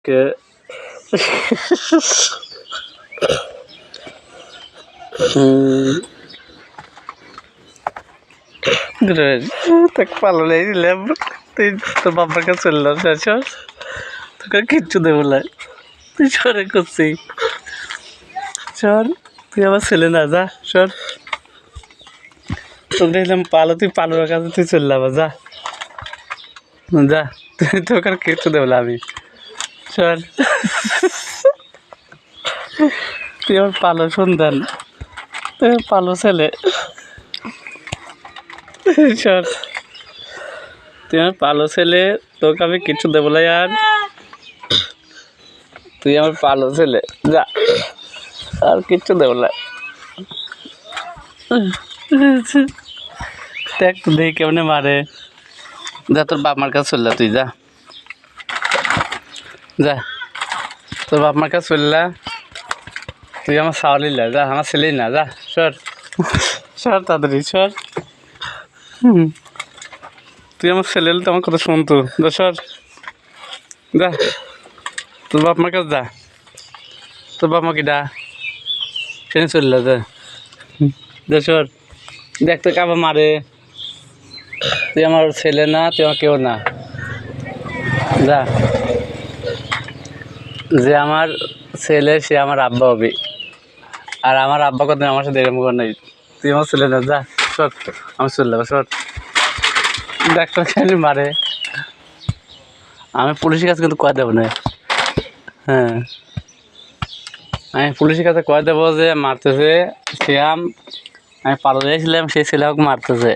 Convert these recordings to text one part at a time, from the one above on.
Que tak পালো নাই দিলাম তুই তোর বাবার কাছে চললাম সর তোকে কিচ্ছু দেবো না তুই সরে করছি সর তুই আমার ছেলে না যা সর তোকে দেখলাম পালো তুই পালোর কাছে তুই চললাম যা যা তুই তোকে আর কিচ্ছু দেবো না আমি সর তুই আমার পালো সন্তান তুই পালো ছেলে সর তুই আমার পালো ছেলে তোকে আমি কিচ্ছু দেবো না আর তুই আমার পালো ছেলে যা আর কিচ্ছু দেবো না দেখ তো দেখি কেমনে মারে যা তোর বাপ মার কাছে চললা তুই যা যা তোর বাপ মার কাছে চললা তুই আমার সাওয়ালিলা যা আমার ছেলে না যা সর সর তাড়াতাড়ি সর তুই আমার ছেলে হলে তো আমার কথা শুনতো যা সর যা তোর বাপ মার কাছে যা তোর বাপ মা কি ডা সেখানে চললা যা যা সর দেখ তো কাবা মারে তুই আমার ছেলে না তুই আমার কেউ না যা যে আমার ছেলে সে আমার আব্বা হবে আর আমার আব্বা কত আমার সাথে এরকম করে নাই তুই আমার ছেলে না যা সর আমার চললে সর ডাক্তার কেন মারে আমি পুলিশের কাছে কিন্তু কয়ে দেবো না হ্যাঁ আমি পুলিশের কাছে কয়ে দেবো যে মারতেছে শ্যাম আমি পালো দিয়েছিলাম সেই ছেলে আমাকে মারতেছে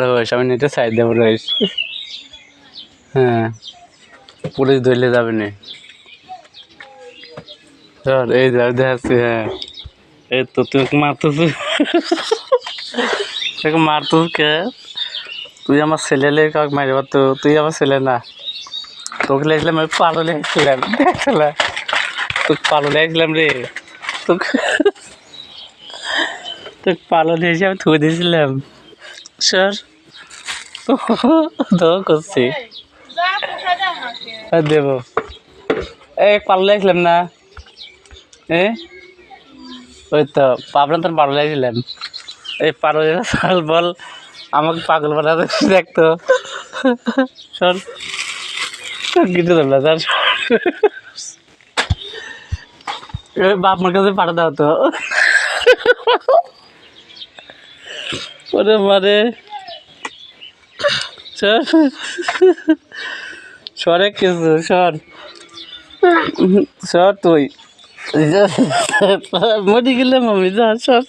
রয়েস আমি নিতে সাইড দেবো রয়েস হ্যাঁ পুলিশ ধরলে যাবে না সর এই যাবে দেখাচ্ছি হ্যাঁ এই তো তুই মারতেছ তোকে মারতেছ কে তুই আমার ছেলে লেগে কাউকে মারি পারতো তুই আমার ছেলে না তোকে লেগেছিলাম আমি পালো লেগেছিলাম দেখছিলাম তোকে পালো লেগেছিলাম রে তোকে তোকে পালো লেগেছি আমি থুয়ে দিয়েছিলাম স্যার তো করছি দেবো এই পালো লেগেছিলাম না ওই তো পাবনা তোর পালো লেগেছিলাম এই পালো সাল বল আমাকে পাগল বানাতে দেখতো সর কিছু দেব না স্যার বাপ মার কাছে পাঠা দাও তো ওরে মারে সর সরে কিছু সর সর তুই মরে গেলাম আমি যা সর